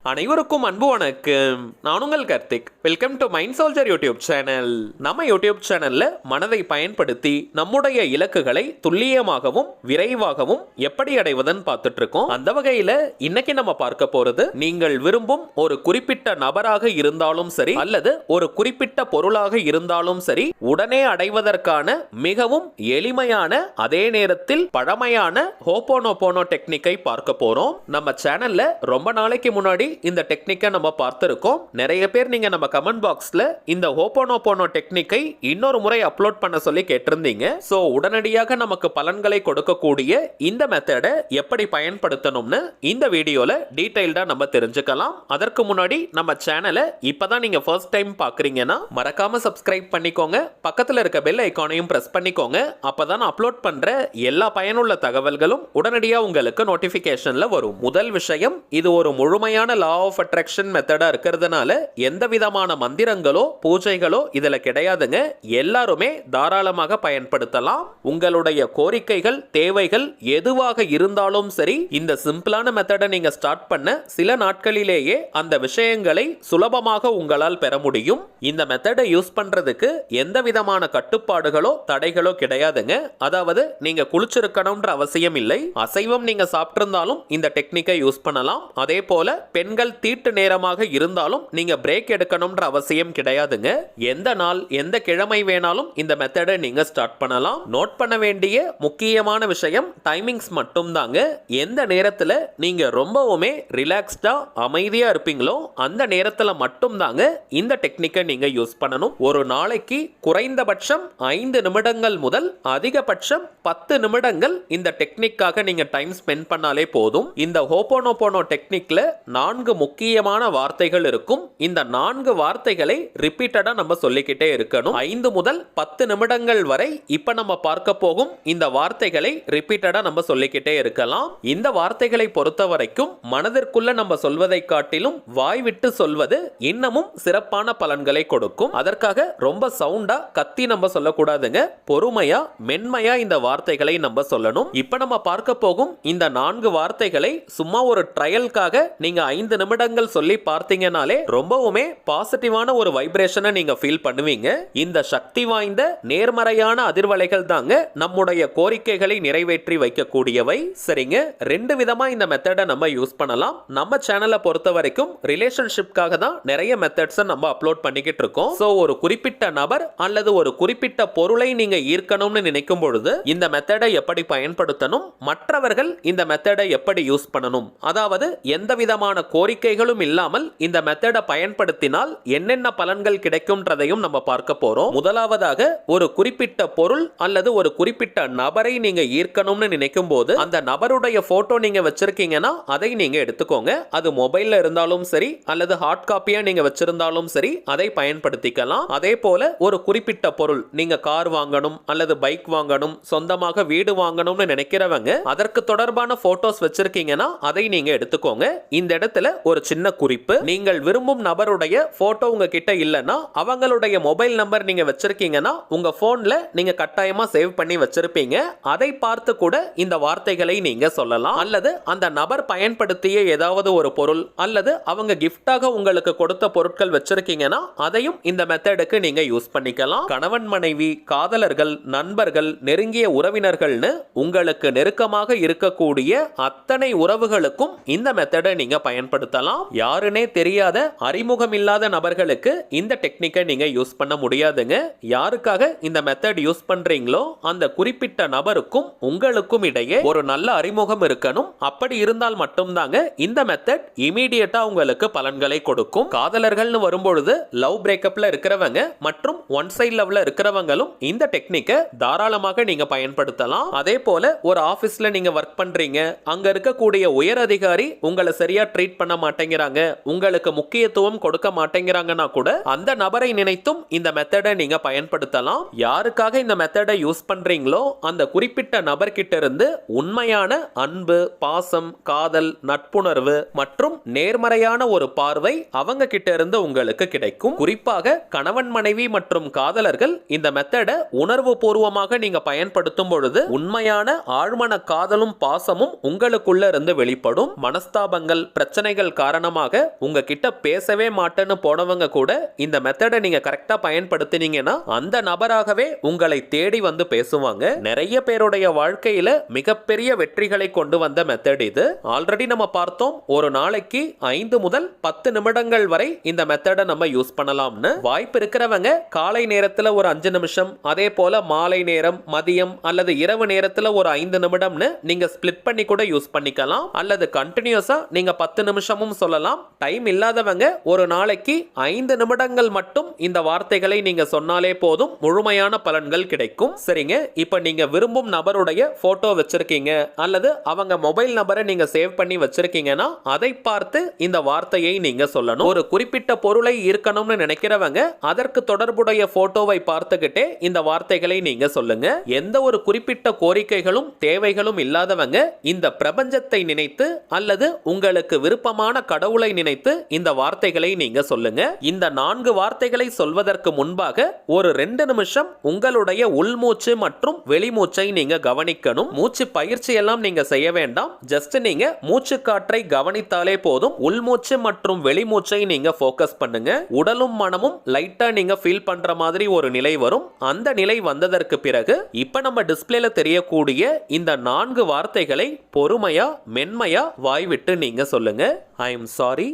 அனைவருக்கும் அன்பு வணக்கம். நான் உங்கள் Karthik. Welcome to mind soldier YouTube channel. நம்ம யூடியூப் சேனல்ல மனதை பயன்படுத்தி நம்முடைய இலக்குகளை துல்லியமாகவும் விரைவாகவும் எப்படி அடைவதுன்னு பார்த்துட்டு இருக்கோம். அந்த வகையில இன்னைக்கு நம்ம பார்க்க போறது, நீங்கள் விரும்பும் ஒரு குறிப்பிட்ட நபராக இருந்தாலும் சரி அல்லது ஒரு குறிப்பிட்ட பொருளாக இருந்தாலும் சரி, உடனே அடைவதற்கான மிகவும் எளிமையான அதே நேரத்தில் பழமையான ஹோபோனோபோனோ டெக்னிக்கை பார்க்க போறோம். நம்ம சேனல்ல ரொம்ப நாளைக்கு முன்னாடி இந்த டெக்னிக்கை நம்ம பார்த்திருக்கோம். நிறைய பேர் நீங்க நம்ம கமெண்ட் பாக்ஸ்ல இந்த ஹோபோனோபோனோ டெக்னிக்கை இன்னொரு முறை அப்லோட் பண்ண சொல்லி கேட்டிருந்தீங்க. சோ உடனடியாக நமக்கு பலன்களை கொடுக்கக்கூடிய இந்த மெத்தடை எப்படி பயன்படுத்தணும்னு இந்த வீடியோல டீடைல்டா நம்ம தெரிஞ்சுக்கலாம். அதற்கு முன்னாடி நம்ம சேனலை இப்பதான் நீங்க ஃபர்ஸ்ட் டைம் பாக்குறீங்கன்னா மறக்காம சப்ஸ்கிரைப் பண்ணிக்கோங்க. பக்கத்துல இருக்க பெல் ஐகானையும் பிரஸ் பண்ணிக்கோங்க. அப்பதான் அப்லோட் பண்ற எல்லா பயனுள்ள தகவல்களும் உடனடியா உங்களுக்கு நோட்டிபிகேஷன்ல வரும். முதல் விஷயம், இது ஒரு முழுமையான லா ஆஃப் அட்ராக்ஷன் மெத்தடா இருக்கிறதுனால எந்த விதமான மந்திரங்களோ பூஜைகளோ இதுல கிடையாதுங்க. எல்லாருமே தாராளமாக பயன்படுத்தலாம். உங்களுடைய கோரிக்கைகள் தேவைகள் எதுவாக இருந்தாலும் சரி, இந்த சிம்பிளான மெத்தடை நீங்க ஸ்டார்ட் பண்ண சில நாட்களிலேயே அந்த விஷயங்களை சுலபமாக உங்களால் பெற முடியும். இந்த மெத்தடை யூஸ் பண்றதுக்கு எந்த விதமான கட்டுப்பாடுகளோ தடைகளோ கிடையாதுங்க. அதாவது நீங்க குளிச்சிருக்கணும்ன்ற அவசியம் இல்லை. அசைவம் நீங்க சாப்பிட்டிருந்தாலும் இந்த டெக்னிக்கை யூஸ் பண்ணலாம். அதே போல பெண்கள் தீட்டு நேரமாக இருந்தாலும் நீங்க பிரேக் எடுக்கணும்ன்ற அவசியம் கிடையாதுங்க. எந்த நாள் எந்த கிழமை வேணாலும் இந்த மெத்தடை நீங்க ஸ்டார்ட் பண்ணலாம். நோட் பண்ண வேண்டிய முக்கியமான விஷயம் டைமிங்ஸ் மட்டும் தாங்க. எந்த நேரத்துல நீங்க ரொம்பவுமே ரிலாக்ஸ்டா அமைதியா இருப்பீங்களோ அந்த நேரத்துல மட்டும் தாங்க இந்த டெக்னிக்கை நீங்க யூஸ் பண்ணணும். ஒரு நாளைக்கு குறைந்தபட்சம் 5 நிமிடங்கள் முதல் அதிகபட்சம் 10 நிமிடங்கள் இந்த டெக்னிக்காக நீங்க டைம் ஸ்பெண்ட் பண்ணாலே போதும். இந்த ஹோபோனோபோனோ டெக்னிக்ல 4 முக்கியமான வார்த்தைகள் இருக்கும். இந்த 4 வார்த்தைகளை ரிப்பீட்டடா நம்ம சொல்லிக்கிட்டே இருக்கணும். 5 முதல் 10 நிமிடங்கள் வரை இப்ப நம்ம பார்க்க போகும் இந்த வார்த்தைகளை ரிப்பீட்டடா நம்ம சொல்லிக்கிட்டே இருக்கலாம். இந்த வார்த்தைகளை பொறுத்த வரைக்கும் மனதிற்குள்ள நம்ம சொல்வதை காட்டிலும் வாய் விட்டு சொல்வது இன்னமும் சிறப்பான பலன்களை கொடுக்கும். அதற்காக ரொம்ப சவுண்டா கத்தி நம்ம சொல்லக்கூடாதுங்க. பொறுமையா மென்மையா இந்த வார்த்தைகளை நம்ம சொல்லணும். இப்ப நம்ம பார்க்க போகும் இந்த 4 வார்த்தைகளை சும்மா ஒரு ட்ரையலுக்காக நீங்க 5 நிமிடங்கள் சொல்லி பார்த்தீங்கனாலே ரொம்பவுமே பாசிட்டிவான ஒரு வைப்ரேஷனை நீங்க ஃபீல் பண்ணுவீங்க. இந்த சக்தி வாய்ந்த நேர்மறையான அதிர்வலைகள் தாங்க நம்முடைய கோரிக்கைகளை நிறைவேற்றி வைக்கக்கூடியவை. சரிங்க, 2 விதமா இந்த மெத்தடை நம்ம யூஸ் பண்ணலாம். நம்ம சேனலை பொறுத்த வரைக்கும் ரிலேஷன்ஷிப்காக தான் நிறைய மெத்தட்ஸ் நம்ம அப்லோட் பண்ணிக்கிட்டு இருக்கோம். சோ ஒரு குறிப்பிட்ட நபர் அல்லது ஒரு குறிப்பிட்ட பொருளை நீங்க ஈர்க்கணும்னு நினைக்கும் பொழுது இந்த மெத்தடை எப்படி பயன்படுத்தணும், மற்றவர்கள் இந்த மெத்தடை எப்படி யூஸ் பண்ணணும், அதாவது எந்த விதமான கோரிக்கைகளும் இல்லாமல் இந்த மெத்தடை பயன்படுத்தினால் என்னென்ன பலன்கள் கிடைக்கும்ன்றதையும் நம்ம பார்க்க போறோம். முதலாவதாக, ஒரு குறிப்பிட்ட பொருள் அல்லது ஒரு குறிப்பிட்ட நபரை நீங்க ஈர்க்கணும்னு நினைக்கும் போது அந்த நபருடைய போட்டோ நீங்க வச்சிருக்கீங்கன்னா அதை நீங்க எடுத்துக்கோங்க. அது மொபைல்ல இருந்தாலும் சரி அல்லது ஹார்ட் காப்பியா நீங்க வச்சிருந்தாலும் சரி அதை பயன்படுத்திக்கலாம். அதே போல ஒரு குறிப்பிட்ட பொருள், நீங்க கார் வாங்கணும் அல்லது பைக் வாங்கணும், சொந்தமாக வீடு வாங்கணும்னு நினைக்கிறவங்க அதற்கு தொடர்பான போட்டோஸ் வச்சிருக்கீங்கன்னா அதை நீங்க எடுத்துக்கோங்க. இந்த இடத்துல ஒரு சின்ன குறிப்பு, நீங்கள் விரும்பும் நபருடைய போட்டோ உங்ககிட்ட இல்லனா அவங்களுடைய மொபைல் நம்பர் நீங்க வச்சிருக்கீங்கன்னா உங்க போன்ல நீங்க கட்டாயமா சேவ் பண்ணி வச்சிருப்பீங்க. அதை பார்த்து கூட இந்த வார்த்தைகளை நீங்க சொல்லலாம். அல்லது அந்த நபர் பயன்படுத்திய ஏதாவது ஒரு பொருள் அல்லது அவங்க கிஃப்டாக உங்களுக்கு கொடுத்த பொருட்கள் வச்சிருக்கீங்கன்னா அதையும் இந்த மெத்தடுக்கு நீங்க யூஸ் பண்ணிக்கலாம். கணவன் மனைவி, காதலர்கள், நண்பர்கள், நெருங்கிய உறவினர்கள்னு உங்களுக்கு நெருக்கமாக இருக்கக்கூடிய அத்தனை உறவுகளுக்கும் இந்த மெத்தடை நீங்க பயன்படுத்தலாம். யாருனே தெரியாத அறிமுகம் இல்லாத நபர்களுக்கு இந்த டெக்னிக்கை நீங்க யூஸ் பண்ண முடியாதுங்க. யாருக்காக இந்த மெத்தட் யூஸ் பண்றீங்களோ அந்த குறிப்பிட்ட நபருக்கும் உங்களுக்கும் இடையே ஒரு நல்ல அறிமுகம் இருக்கணும். அப்படி இருந்தால் மட்டும்தாங்க இந்த மெத்தட் இமீடியட்டா உங்களுக்கு பலன்களை கொடுக்கும். காதலர்கள்னு வரும்பொழுது லவ் பிரேக்கப்ல இருக்கிறவங்க மற்றும் ஒன் சைடு லவ்ல இருக்கிறவங்களும் இந்த டெக்னிக்கை தாராளமாக நீங்க பயன்படுத்தலாம். அதே போல ஒரு ஆபீஸ்ல நீங்க ஒர்க் பண்றீங்க, அங்க இருக்கக்கூடிய உயர் அதிகாரி உங்களை சரியா ட்ரீட் பண்ண மாட்டேங்கிறாங்க, உங்களுக்கு முக்கியத்துவம் கொடுக்க மாட்டேங்கிறாங்கன்னா கூட அந்த நபரை நினைத்தும் இந்த மெத்தடை நீங்க பயன்படுத்தலாம். யாருக்காக இந்த மெத்தடை யூஸ் பண்றீங்களோ அந்த குறிப்பிட்ட நபர்கிட்ட இருந்து உண்மையான அன்பு, பாசம், காதல், நட்புணர்வு மற்றும் நேர்மறையான ஒரு பார்வை அவங்க கிட்ட இருந்து உங்களுக்கு கிடைக்கும். குறிப்பாக கணவன் மனைவி மற்றும் காதலர்கள் இந்த மெத்தடை உணர்வு பூர்வமாக நீங்க பயன்படுத்தும் பொழுது உண்மையான ஆழ்மன காதலும் பாசமும் உங்களுக்குள்ள இருந்து வெளிப்படும். மனஸ்தாபங்கள், பிரச்சனைகள் பிரச்சனைகள் காரணமாக உங்ககிட்ட பேசவே மாட்டேன்னு போனவங்க கூட இந்த மெத்தடை நீங்க கரெக்டா பயன்படுத்தினீங்கன்னா அந்த நபராகவே உங்களை தேடி வந்து பேசுவாங்க. நிறைய பேருடைய வாழ்க்கையில மிகப்பெரிய வெற்றிகளை கொண்டு வந்த மெத்தட் இது. ஆல்ரெடி நம்ம பார்த்தோம், ஒரு நாளைக்கு 5 முதல் 10 நிமிடங்கள் வரை இந்த மெத்தடை நம்ம யூஸ் பண்ணலாம்னு. வாய்ப்பு இருக்கிறவங்க காலை நேரத்துல ஒரு 5 நிமிஷம், அதே போல மாலை நேரம், மதியம் அல்லது இரவு நேரத்துல ஒரு 5 நிமிடம்னு நீங்க ஸ்பிளிட் பண்ணி கூட யூஸ் பண்ணிக்கலாம். அல்லது கண்டினியூஸா நீங்க 10 நிமிஷமும் சொல்லலாம். டைம் இல்லாதவங்க ஒரு நாளைக்கு 5 நிமிடங்கள் மட்டும் இந்த வார்த்தைகளை நீங்க சொன்னாலே போதும், முழுமையான பலன்கள் கிடைக்கும். சரிங்க, இப்ப நீங்க விரும்பும் நபருடைய போட்டோ வச்சிருக்கீங்க அல்லது அவங்க மொபைல் நம்பரை நீங்க சேவ் பண்ணி வச்சிருக்கீங்கன்னா அதை பார்த்து இந்த வார்த்தையை நீங்க சொல்லணும். ஒரு குறிப்பிட்ட பொருளை ஈர்க்கணும்னு நினைக்கிறவங்க அதற்கு தொடர்புடைய போட்டோவை பார்த்துக்கிட்டே இந்த வார்த்தைகளை நீங்க சொல்லுங்க. எந்த ஒரு குறிப்பிட்ட கோரிக்கைகளும் தேவைகளும் இல்லாதவங்க இந்த பிரபஞ்சத்தை நினைத்து அல்லது உங்களுக்கு விருப்பமான கடவுளை நினைத்து இந்த வார்த்தைகளை நீங்க சொல்லுங்க. இந்த 4 வார்த்தைகளை சொல்வதற்கு முன்பாக ஒரு 2 நிமிஷம் உங்களுடைய உள்மூச்சு மற்றும் வெளிமூச்சை நீங்க கவனிக்கணும். மூச்சு பயிற்சி எல்லாம் நீங்க செய்ய வேண்டாம். ஜஸ்ட் நீங்க மூச்சு காற்றை கவனித்தாலே போதும். உள்மூச்சு மற்றும் வெளிமூச்சை நீங்க ஃபோக்கஸ் பண்ணுங்க. உடலும் மனமும் லைட்டா நீங்க ஃபீல் பண்ற மாதிரி ஒரு நிலை வரும். அந்த நிலை வந்ததற்கு பிறகு இப்ப நம்ம டிஸ்ப்ளேல தெரியக்கூடிய இந்த 4 வார்த்தைகளை பொறுமையா மென்மையா வாய்விட்டு நீங்க சொல்லுங்க. I am sorry,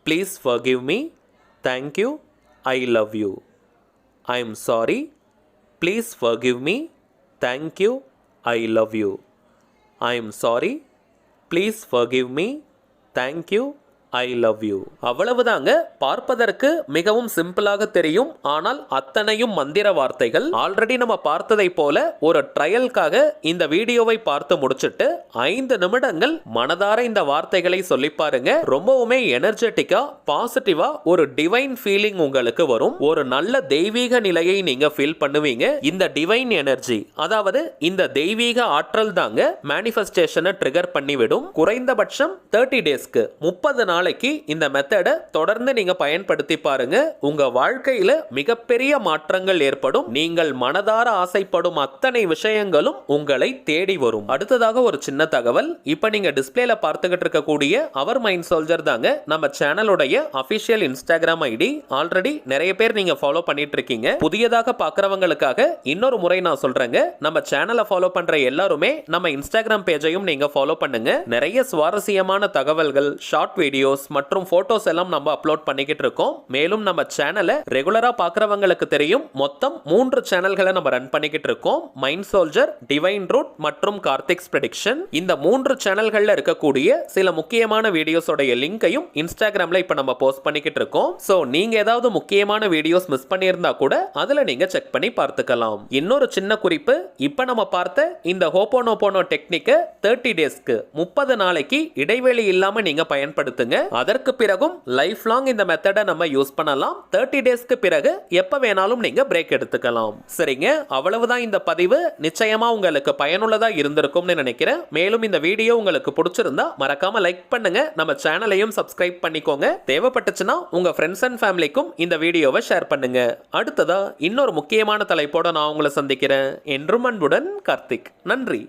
please forgive me, thank you, I love you. I am sorry, please forgive me, thank you, I love you. I am sorry, please forgive me, thank you, I love you. அவ்வளவுதாங்க. பார்ப்பதற்கு மிகவும் சிம்பிளாக தெரியும், ஆனால் அத்தனையும் மந்திர வார்த்தைகள். Already நம்ம பார்த்ததை போல ஒரு ட்ரையலுக்காக இந்த வீடியோவை பார்த்து முடிச்சிட்டு 5 நிமிடங்கள் மனதார இந்த வார்த்தைகளை சொல்லி பாருங்க. ரொம்பவுமே எனர்ஜெட்டிக்கா பாசிட்டிவா ஒரு டிவைன் ஃபீலிங் உங்களுக்கு வரும். ஒரு நல்ல தெய்வீக நிலையை நீங்க ஃபீல் பண்ணுவீங்க. இந்த டிவைன் எனர்ஜி, அதாவது இந்த தெய்வீக ஆற்றல் தாங்க மேனிஃபெஸ்டேஷனை ட்ரிகர் பண்ணிவிடும். குறைந்தபட்சம் 30 டேஸ்க்கு 30 நாள் இந்த மெத்தடை தொடர்ந்து நீங்க பயன்படுத்தி பாருங்க. உங்க வாழ்க்கையில மிகப்பெரிய மாற்றங்கள் ஏற்படும். நீங்கள் மனதார ஆசைப்படும் அத்தனை விஷயங்களும் உங்களை தேடி வரும். அடுத்ததாக ஒரு சின்ன தகவல். இப்ப நீங்க டிஸ்ப்ளேல பார்த்துக்கிட்டு இருக்கக்கூடிய அவர் மைண்ட் சோல்ஜர் தாங்க நம்ம சேனலுடைய அபிஷியல் இன்ஸ்டாகிராம் ஐடி. ஆல்ரெடி நிறைய பேர் நீங்க ஃபாலோ பண்ணிட்டு இருக்கீங்க. புதியதாக பார்க்கறவங்களுக்காக இன்னொரு முறை நான் சொல்றேங்க. நம்ம சேனலை ஃபாலோ பண்ற எல்லாருமே நம்ம இன்ஸ்டாகிராம் பேஜையும் நீங்க ஃபாலோ பண்ணுங்க. நிறைய சுவாரஸ்யமான தகவல்கள், ஷார்ட் வீடியோ மற்றும் போட்டோஸ் எல்லாம் நம்ம அப்லோட் பண்ணிக்கிட்டு இருக்கோம். மேலும் நம்ம சேனலை ரெகுலரா பார்க்கறவங்களுக்கு தெரியும், மொத்தம் 3 சேனல்களை நம்ம ரன் பண்ணிக்கிட்டு இருக்கோம். மைண்ட் சோல்ஜர், டிவைன் ரூட் மற்றும் கார்த்திக்ஸ் பிரெடிக்ஷன். இந்த 3 சேனல்கள்ல இருக்கக்கூடிய சில முக்கியமான வீடியோஸோட லிங்கையும் இன்ஸ்டாகிராம்ல இப்ப நம்ம போஸ்ட் பண்ணிக்கிட்டு இருக்கோம். சோ நீங்க ஏதாவது முக்கியமான வீடியோஸ் மிஸ் பண்ணியிருந்தா கூட அதுல நீங்க செக் பண்ணி பார்த்துக்கலாம். இன்னொரு சின்ன குறிப்பு, இப்ப நம்ம பார்த்த இந்த ஹோபோனோபோனோ டெக்னிக்கை 30 டேஸ்க்கு 30 நாளைக்கு இடைவெளி இல்லாம நீங்க பயன்படுத்துங்க. அதற்கு பிறகும் லைஃப் லாங் இந்த மெத்தடை நம்ம யூஸ் பண்ணலாம். 30 டேஸ்க்கு பிறகு எப்ப வேணாலும் நீங்க பிரேக் எடுத்துக்கலாம். சரிங்க, அவ்வளவுதான் இந்த பதிவு. நிச்சயமா உங்களுக்கு பயனுள்ளதா இருந்திருக்கும்னு நினைக்கிறேன். மேலும் இந்த வீடியோ உங்களுக்கு பிடிச்சிருந்தா மறக்காம லைக் பண்ணுங்க. நம்ம சேனலையும் சப்ஸ்கிரைப் பண்ணிக்கோங்க. தேவைப்பட்டுச்சுன்னா உங்க ஃப்ரெண்ட்ஸ் அண்ட் ஃபேமிலிக்கும் இந்த வீடியோவை ஷேர் பண்ணுங்க. அடுத்ததா இன்னொரு முக்கியமான தலைப்போட நான் உங்களை சந்திக்கிறேன். என்றும் அன்புடன் கார்த்திக். நன்றி.